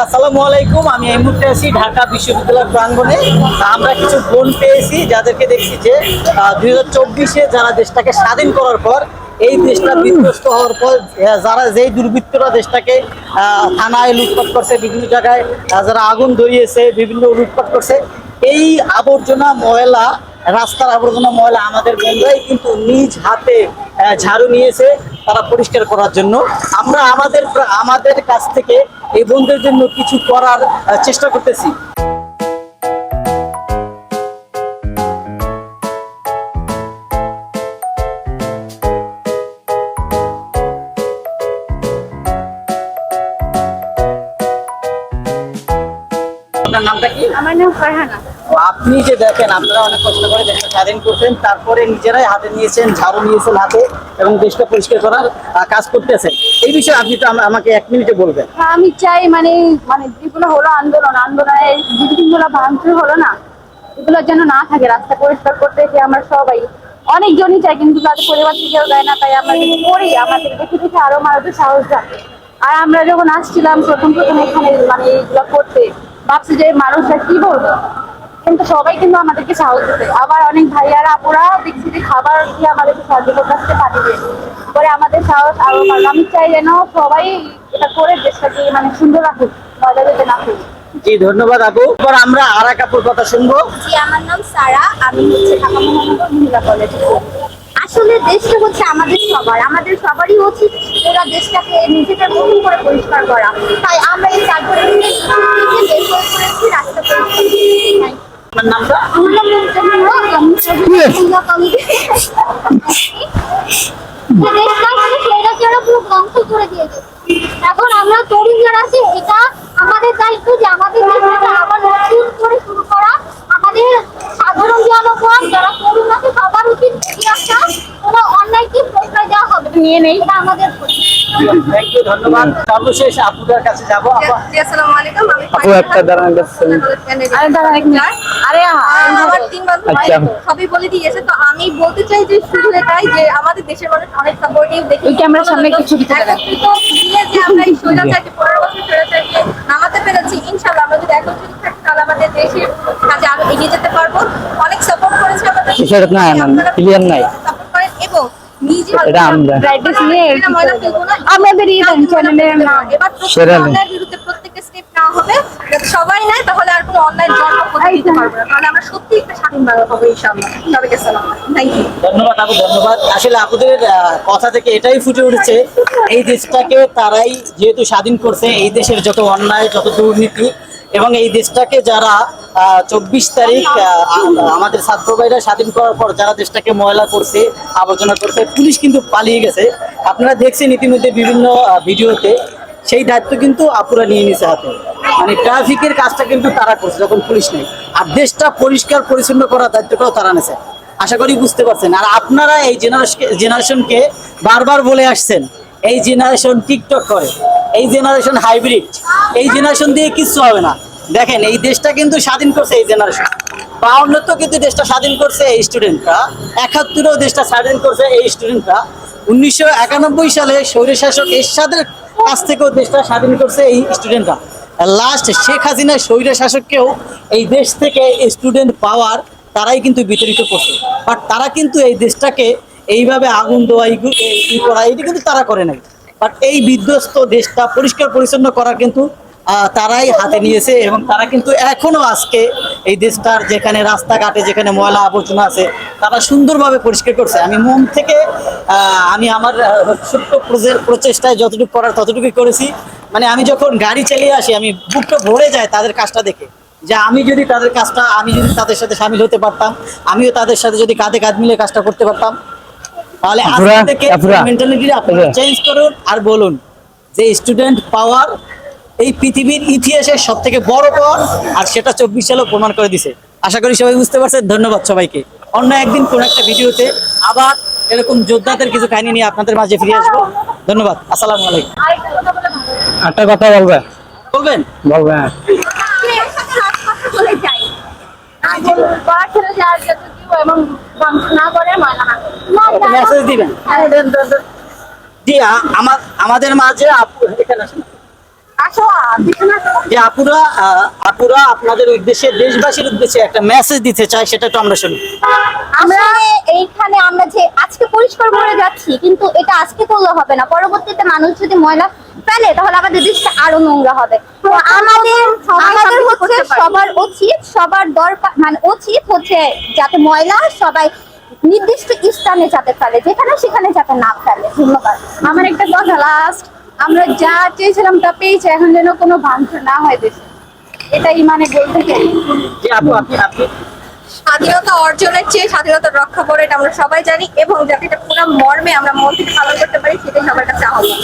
আসসালামু আলাইকুম। আমি এই মুহূর্তে আছি ঢাকা বিশ্ববিদ্যালয় প্রাঙ্গণে। আমরা কিছু বোন পেয়েছি যাদেরকে দেখছি যে 2024-এ যারা দেশটাকে স্বাধীন করার পর এই দেশটা বিধ্বস্ত হওয়ার পর যারা যেই দুর্বৃত্তরা দেশটাকে থানায় লুটপাট করছে, বিভিন্ন জায়গায় যারা আগুন ধরিয়েছে, বিভিন্ন লুটপাট করছে, এই আবর্জনা ময়লা, রাস্তার আবর্জনা ময়লা আমাদের বোনরাই কিন্তু নিজ হাতে ঝাড়ু নিয়েছে তারা পরিষ্কার করার জন্য। আমরা আমাদের কাছ থেকে এই বোনদের জন্য কিছু করার চেষ্টা করতেছি। আপনার নামটা কি? আমার নাম ফারহানা। আপনি যে দেখেন, আপনারা অনেক কষ্ট করে দেশটা স্বাধীন করছেন, তারপরে নিজেরাই হাতে নিয়েছেন, ঝাড়ু নিয়েছেন হাতে এবং দেশটা পরিষ্কার করার কাজ করতেছেন। এই বিষয়ে আপনি তো আমাকে 1 মিনিটে বলবেন। আমি চাই মানে যেগুলো হলো আন্দোলনে যেগুলো ভাঙচুর হলো না, এগুলো যেন না থাকে। রাস্তা পরিষ্কার করতে যে আমরা সবাই অনেকজনই চাই, কিন্তু তাদের পরিবার থেকেও দেয় না। তাই আমরা যদি করি, আমাদের দেখে দেখে আরো মানুষের সাহস থাকে। আর আমরা যখন আসছিলাম প্রথম এখানে এইগুলো করতে, ভাবছি যে মানুষরা কি বলবো, কিন্তু সবাই কিন্তু আমাদেরকে সাহস দিতে। আবার অনেক ভাইয়ারা আপুরা দেখছি যে খাবার দিয়ে আমাদেরকে সাহায্য করতে পাঠিয়ে পরে আমাদের সাহস আরো। আমি চাই যেন সবাই এটা করে দেশটাকে সুন্দর রাখুক, মজা যেতে না খুব। জি ধন্যবাদ আপু। এবার আমরা আর এক আপুর কথা শুনবো। জি, আমার নাম সারা, আমি ঢাকা মহানগর মহিলা কলেজে। আসলে দেশটা আমাদের সবারই উচিত ওরা দেশটাকে নিজেদের মতন করে পরিষ্কার করা। তাই আমরা এই কাজগুলো রাস্তা পরিষ্কার। আপনার নামটা? আমার নাম পুরো ধ্বংস করে দিয়েছে। এখন আমরা তরুণ যারা আছে, এটা আমাদের দায়িত্ব যে আমাদের দেশটাকে আবার নতুন করে শুরু করা। আমাদের সাধারণ জনগণ যারা তরুণ আছে সবার উচিত কোনো অন্যায়কে প্রশ্রয় দেওয়া হবে নিয়ে নেই, এটা আমাদের। থ্যাংক ইউ, ধন্যবাদ। সর্বশেষ আপুদের কাছে যাবো। আসসালামু আলাইকুম। আপু একটা দাঁড়ান গেছেন। আমার 3 বান্ধবী সবই বলে দিয়েছে। তো আমি বলতে চাই যে শুধু এটাই যে আমাদের দেশের মানুষ অনেক সাপোর্টিভ। দেখি ক্যামেরার সামনে একটু ছবি তুলে দেন। যে আমরা এই স্বৈরাচারকে 15 বছর স্বৈরাচারকে নামাতে পেরেছি, ইনশাআল্লাহ আমরা যদি একত্রিত থাকি তাহলে আমাদের দেশের কাজে আরো এগিয়ে যেতে পারবো। অনেক সাপোর্ট করেছে আমাদের, সেটা না ক্লিয়ার নাই সাপোর্ট করেন এবং নিজে এটা আমরা ব্রাইটনেস নিয়ে আমাদের ইভেন্ট চ্যানেলের নাম এবার অনলাইনের বিরুদ্ধে প্রত্যেকটা স্টেপ নেওয়া হবে। যদি সবাই নেয় তাহলে আর কোনো অনলাইন জন্ম হতে দিতে পারবে না। তাহলে আমরা সত্যি একটা স্বাধীন বাংলা পাবো ইনশাআল্লাহ। সবাইকে সালাম, থ্যাংক ইউ। ধন্যবাদ আপু, ধন্যবাদ। আসলে আপুদের কথা থেকে এটাই ফুটে উঠেছে, এই দেশটাকে তারাই যেহেতু স্বাধীন করছে, এই দেশের যত অন্যায়, যত দুর্নীতি এবং এই দেশটাকে যারা 24 তারিখ আমাদের ছাত্র ভাইরা স্বাধীন করার পর যারা দেশটাকে ময়লা করছে, আবর্জনা করছে, পুলিশ কিন্তু পালিয়ে গেছে। আপনারা দেখছেন ইতিমধ্যে বিভিন্ন ভিডিওতে, সেই দায়িত্ব কিন্তু আপুরা নিয়ে নিছে হাতে। মানে ট্রাফিকের কাজটা কিন্তু তারা করছে যখন পুলিশ নেই, আর দেশটা পরিষ্কার পরিচ্ছন্ন করার দায়িত্বটাও তারা নেছে। আশা করি বুঝতে পারছেন। আর আপনারা এই জেনারেশনকে বারবার বলে আসছেন, এই জেনারেশন টিকটক করে, এই জেনারেশন হাইব্রিড, এই জেনারেশন দিয়ে কিচ্ছু হবে না। দেখেন, এই দেশটা কিন্তু স্বাধীন করছে এই জেনারেশন। 52 কিন্তু দেশটা স্বাধীন করছে এই স্টুডেন্টরা, 71-ও দেশটা স্বাধীন করছে এই স্টুডেন্টরা, 1991 সালে স্বৈরশাসক এরশাদের কাছ থেকেও দেশটা স্বাধীন করছে এই স্টুডেন্টরা। লাস্ট শেখ হাসিনা স্বৈরশাসককেও এই দেশ থেকে স্টুডেন্ট পাওয়ার তারাই কিন্তু বিতরিত করছে। বাট তারা কিন্তু এই দেশটাকে এইভাবে আগুন দেওয়া ই করা এটা কিন্তু তারা করে নাই। বাট এই বিধ্বস্ত দেশটা পরিষ্কার পরিচ্ছন্ন করা কিন্তু তারাই হাতে নিয়েছে এবং তারা কিন্তু এখনো আজকে এই দেশটার যেখানে রাস্তাঘাটে যেখানে ময়লা আবর্জনা আছে তারা সুন্দরভাবে পরিষ্কার করছে। আমি মন থেকে আমি আমার ছোট্ট প্রচেষ্টায় যতটুকু করার ততটুকুই করেছি। মানে আমি যখন গাড়ি চালিয়ে আসি, আমি বুকটা ভরে যায় তাদের কাজটা দেখে, যে আমি যদি তাদের তাদের সাথে সামিল হতে পারতাম, আমিও তাদের সাথে যদি কাঁধে কাঁধ মিলে কাজটা করতে পারতাম, তাহলে আজকে থেকে মেন্টালিটি আপনারা চেঞ্জ করুন আর বলুন যে স্টুডেন্ট পাওয়ার এই পৃথিবীর ইতিহাসের সব থেকে বড় পাওয়ার, আর সেটা 24 সালেও প্রমাণ করে দিছে। আশা করি সবাই বুঝতে পারছেন। ধন্যবাদ সবাইকে। অন্য একদিন কোন একটা ভিডিওতে আবার এরকম যোদ্ধাদের কিছু কাহিনী নিয়ে আপনাদের মাঝে ফিরে আসবো। ধন্যবাদ, আসসালামু আলাইকুম। একটা কথা বলবেন? বলবেন? বলবেন। মেসেজ দিবেন। আমাদের মাঝে আপু এখানে আসেন। আসো পিছনে আসো। যে আপুরা আপনাদের উদ্দেশ্যে, দেশবাসীর উদ্দেশ্যে একটা মেসেজ দিতে চায়, সেটা তো আমরা শুনি। আমরা এইখানে আমরা যে আজকে পরিষ্কার করে যাচ্ছি, কিন্তু এটা আজকে করলে হবে না, পরবর্তীতে মানুষ যদি ময়লা ফেলে তাহলে আমাদের দেশটা আরো নোংরা হবে। তো আমাদের আমাদের হচ্ছে সবার উচিত, সবার দরকার মানে উচিত হচ্ছে যাতে ময়লা সবাই নির্দিষ্ট স্থানে যাতে ফেলে, যেখানে সেখানে যাতে না ফেলে। ধন্যবাদ। আমার একটা কথা লাস্ট, আমরা যা চেয়েছিলাম তা পেয়েছি, এখন যেন কোনো ভাঙচুর না হয় দেশে, এটাই মানে বলতে চাই। যে আপু আপনি স্বাধীনতা অর্জনের চেয়ে স্বাধীনতা রক্ষা করে, এটা আমরা সবাই জানি, এবং যাতে এটা পুরো মর্মে আমরা মন থেকে পালন করতে পারি, সেটাই সবার কাছে আহ্বান।